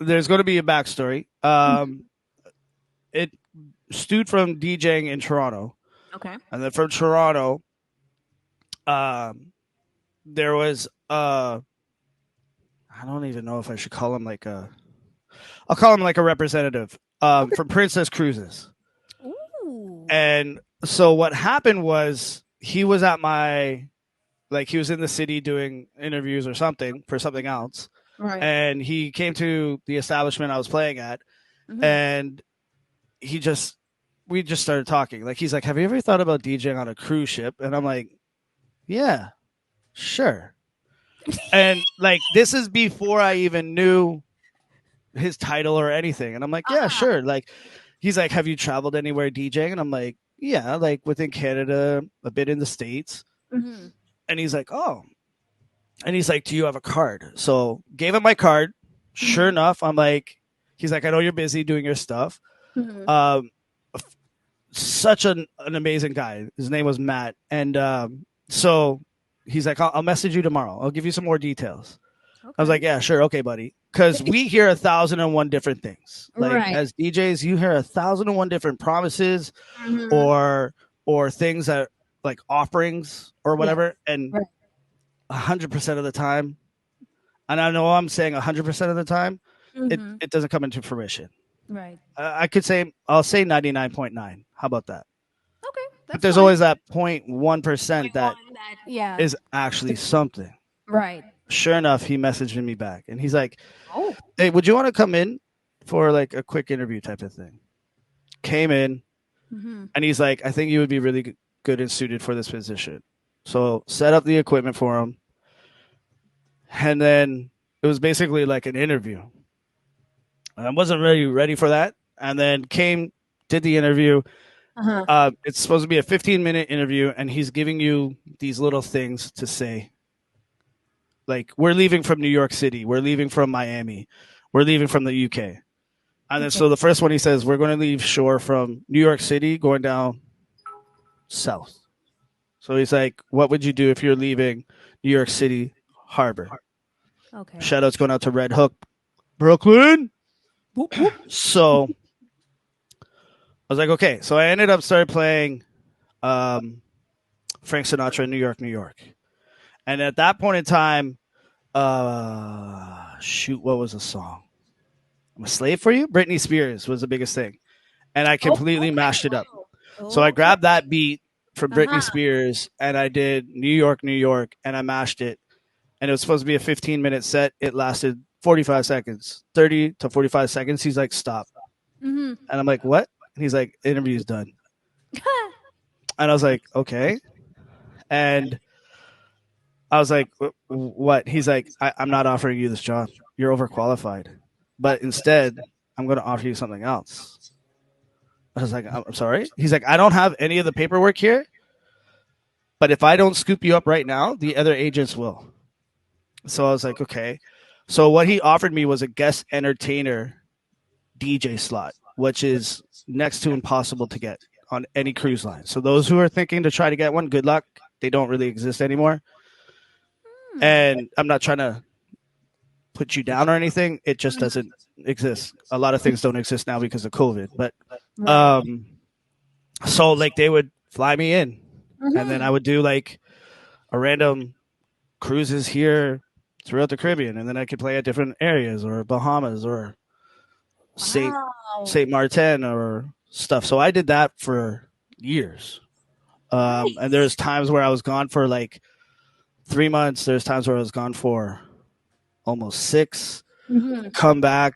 there's going to be a backstory. It stewed from DJing in Toronto, Okay. and then from Toronto, um, there was I don't even know if I should call him like a. I'll call him like a representative Okay. from Princess Cruises. Ooh. And so what happened was he was at my like he was in the city doing interviews or something for something else, Right. and he came to the establishment I was playing at, Mm-hmm. and he just we just started talking. Like he's like, "Have you ever thought about DJing on a cruise ship?" And I'm like, "Yeah, sure." And like this is before I even knew his title or anything. And I'm like, "Yeah, Ah. sure." Like he's like, "Have you traveled anywhere DJing?" And I'm like, "Yeah, like within Canada, a bit in the States." Mm-hmm. And he's like, "Oh." And he's like, "Do you have a card?" So gave him my card. Sure Mm-hmm. enough, I'm like, he's like, "I know you're busy doing your stuff." Mm-hmm. Um, such an amazing guy. His name was Matt, and so he's like, I'll message you tomorrow. I'll give you some more details. I was Okay. like, "Yeah, sure, okay, buddy." Because we hear 1,001 different things. Like Right. as DJs, you hear 1,001 different promises Mm-hmm. or things that like offerings or Yeah. whatever, and Right. 100% of the time, and I know I'm saying 100% of the time, Mm-hmm. it doesn't come into fruition. Right. I could say I'll say 99.9. How about that? Okay. But That's there's fine. always that 0.1% Point that one that. Yeah. is actually something. Right. Sure enough, he messaged me back and he's like, Oh. "Hey, would you want to come in for like a quick interview type of thing?" Came in Mm-hmm. and he's like, "I think you would be really good and suited for this position." So set up the equipment for him. And then it was basically like an interview. And I wasn't really ready for that. And then came, did the interview. Uh-huh. It's supposed to be a 15-minute interview, and he's giving you these little things to say. Like, we're leaving from New York City. We're leaving from Miami. We're leaving from the UK. And then, Okay. so the first one he says, we're going to leave shore from New York City going down south. So he's like, what would you do if you're leaving New York City Harbor? Okay. Shout outs going out to Red Hook, Brooklyn. Whoop whoop. So I was like, okay. So I ended up started playing um, Frank Sinatra in New York, New York. And at that point in time, shoot, what was the song? I'm a slave for you. Britney Spears was the biggest thing, and I Oh. completely Okay. mashed it up. So I Okay. grabbed that beat from Britney Uh-huh. Spears and I did New York, New York, and I mashed it. And it was supposed to be a 15-minute set. It lasted 45 seconds, 30 to 45 seconds. He's like, "Stop," Mm-hmm. and I'm like, "What?" And he's like, "Interview's done." And I was like, "Okay." And I was like, "What?" He's like, I'm not offering you this job. You're overqualified. But instead, I'm going to offer you something else." I was like, "I'm sorry." He's like, "I don't have any of the paperwork here, but if I don't scoop you up right now, the other agents will." So I was like, "Okay." So what he offered me was a guest entertainer DJ slot, which is next to impossible to get on any cruise line. So those who are thinking to try to get one, good luck. They don't really exist anymore. Hmm. And I'm not trying to put you down or anything. It just doesn't exist. A lot of things don't exist now because of COVID. But Right. um, so like they would fly me in, and then Mm-hmm. I would do like a random cruises here throughout the Caribbean, and then I could play at different areas or Bahamas or Saint Wow. Saint Martin or stuff. So I did that for years. And Nice. there's times where I was gone for like 3 months. There's times where I was gone for almost six. Mm-hmm. Come back,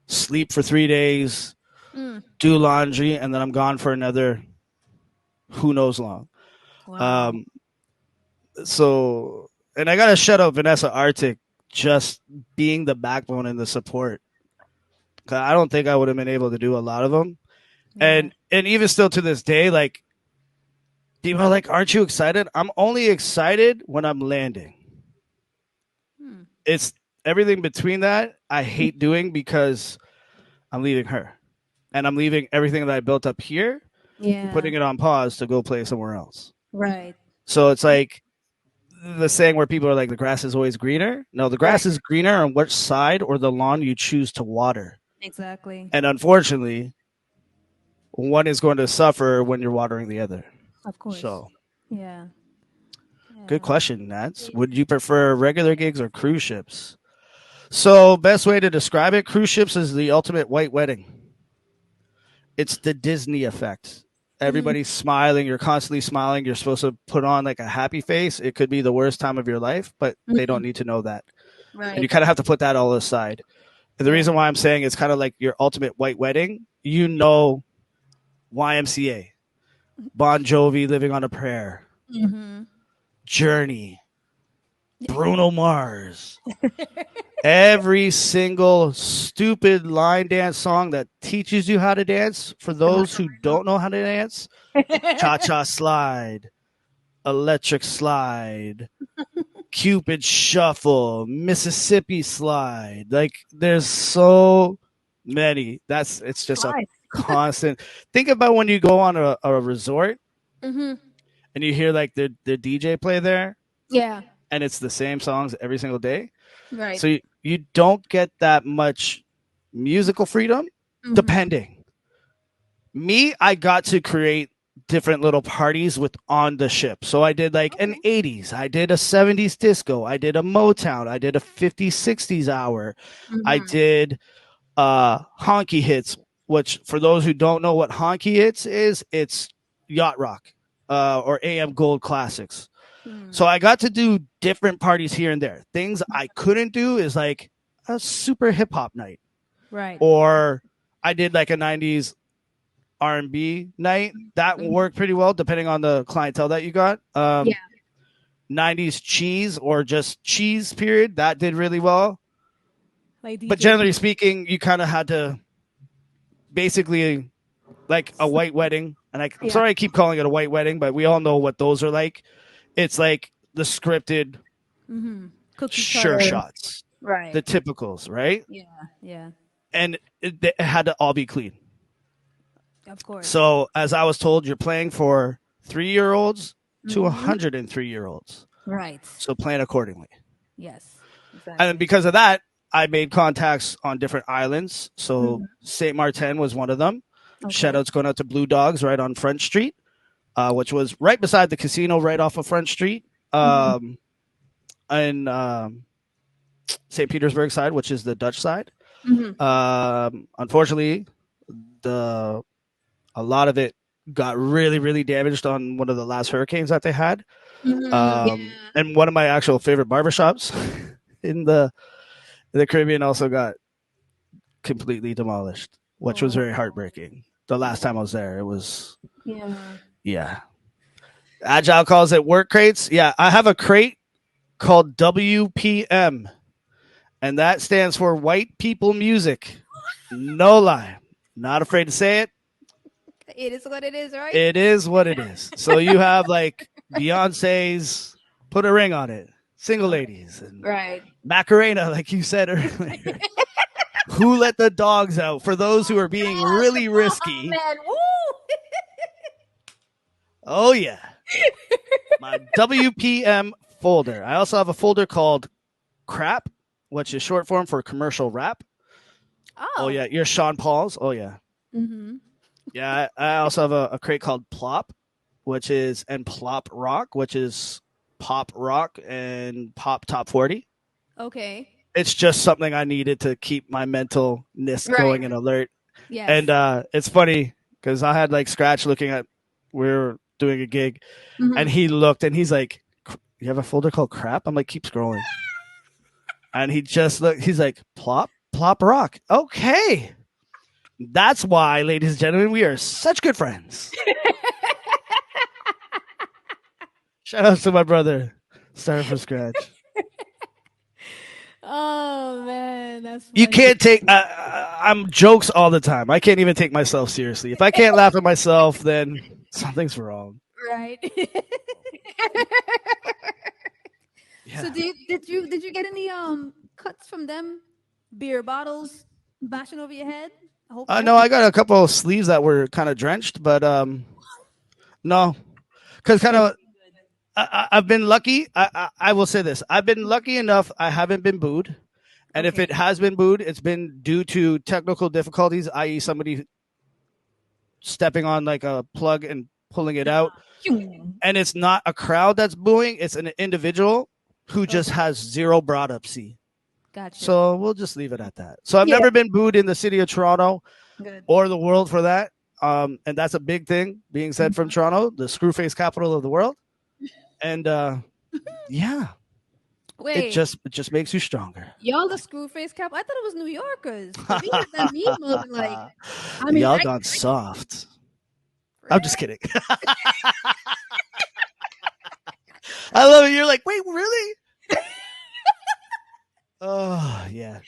sleep for 3 days, Mm. do laundry, and then I'm gone for another who knows long. Wow. Um, so, and I gotta shut up Vanessa Arctic just being the backbone and the support. 'Cause I don't think I would have been able to do a lot of them. Yeah. And even still to this day, like people are like, "Aren't you excited?" I'm only excited when I'm landing. Hmm. It's everything between that I hate doing because I'm leaving her. And I'm leaving everything that I built up here and Yeah. putting it on pause to go play somewhere else. Right. So it's like the saying where people are like, the grass is always greener. No, the Right. grass is greener on which side or the lawn you choose to water. Exactly. And unfortunately, one is going to suffer when you're watering the other. Of course. So, Yeah. good Yeah. question, Nats. Would you prefer regular gigs or cruise ships? So, best way to describe it, cruise ships is the ultimate white wedding. It's the Disney effect. Mm-hmm. Everybody's smiling. You're constantly smiling. You're supposed to put on like a happy face. It could be the worst time of your life, but they don't need to know that. And you Right. kind of have to put that all aside. And the Yeah. reason why I'm saying it's kind of like your ultimate white wedding, you know, YMCA, Bon Jovi, Living on a Prayer, Mm-hmm. Journey, Bruno Mars, every single stupid line dance song that teaches you how to dance for The those who Macarena. don't know how to dance. Cha Cha Slide, Electric Slide, Cupid Shuffle, Mississippi Slide. Like there's so many. It's just a Slides. constant. Think about when you go on a resort Mm-hmm. and you hear like the DJ play there Yeah. and it's the same songs every single day. Right. So you don't get that much musical freedom Mm-hmm. depending. Me, I got to create different little parties with on the ship. So I did like an Okay. 80s, I did a 70s disco, I did a Motown, I did a 50s 60s hour. I Mm-hmm. did honky hits, which for those who don't know what honky hits is, it's yacht rock or AM gold classics. Mm. So I got to do different parties here and there. Things I couldn't do is like a super hip hop night, Right. or I did like a 90s R&B night. That Mm-hmm. worked pretty well depending on the clientele that you got. Yeah. 90s cheese or just cheese period, that did really well. Like But DJ generally Pete. speaking, you kind of had to basically like a white wedding. And I'm Yeah. sorry I keep calling it a white wedding, but we all know what those are like. It's like the scripted Mm-hmm. Cookie sure cutter. shots, Right. the typicals, right? Yeah. Yeah. And it had to all be clean. Of course. So, as I was told, you're playing for 3 year olds to Mm-hmm. 103 year olds. Right. So, plan accordingly. Yes. And then Exactly. because of that, I made contacts on different islands. So, Mm-hmm. St. Martin was one of them. Shout Okay. outs going out to Blue Dogs right on French Street, which was right beside the casino, right off of French Street. Mm-hmm. In St. Petersburg side, which is the Dutch side. Mm-hmm. Unfortunately, the a lot of it got really, really damaged on one of the last hurricanes that they had. Mm-hmm. Yeah. And one of my actual favorite barbershops in the Caribbean also got completely demolished, which was very Oh. heartbreaking. The last time I was there, it was, Yeah. yeah. Agile calls it work crates. Yeah, I have a crate called WPM, and that stands for White People Music. No lie. Not afraid to say it. It is what it is, right? It is what it is. So you have like Beyonce's Put a Ring on It, Single Okay. Ladies, and Right. Macarena, like you said earlier. Who Let the Dogs Out? For those who are being Yes. really Oh risky. man. Woo! Oh, yeah. My WPM folder. I also have a folder called Crap, which is short form for commercial rap. Oh, Oh. yeah. You're Sean Paul's. Oh, yeah. Mm-hmm. Yeah. I also have a crate called Plop, which is, and Plop Rock, which is pop rock and pop top 40. Okay. It's just something I needed to keep my mentalness Right. going and alert. And Yes. it's funny because I had like Scratch looking at, we were doing a gig, and Mm-hmm. he looked and he's like, "You have a folder called Crap?" I'm like, "Keep scrolling." And he just looked, he's like, "Plop, Plop Rock." Okay. That's why, ladies and gentlemen, we are such good friends. Shout out to my brother, starting from scratch. Oh man, that's You funny. can't take. I'm jokes all the time. I can't even take myself seriously. If I can't laugh at myself, then something's wrong. Right. So Yeah. did you get any cuts from them? Beer bottles bashing over your head? I No, hope I not. got a couple of sleeves that were kind of drenched, but no, because kind Still of looking good. I've been lucky. I will say this: I've been lucky enough. I haven't been booed, and if Okay. it has been booed, it's been due to technical difficulties, i.e., somebody stepping on like a plug and pulling it out. And it's not a crowd that's booing; it's an individual who just Okay. has zero brought up C. Got you. So we'll just leave it at that. So I've Yeah. never been booed in the city of Toronto Good. or the world for that. And that's a big thing being said from Toronto, the screwface capital of the world. And yeah, Wait, it just makes you stronger. y'all the Screwface cap? I thought it was New Yorkers. Cause we had that meme of like, I mean, Y'all I gone soft. for I'm real? just kidding. I love it. You're like, wait, really? Oh yeah.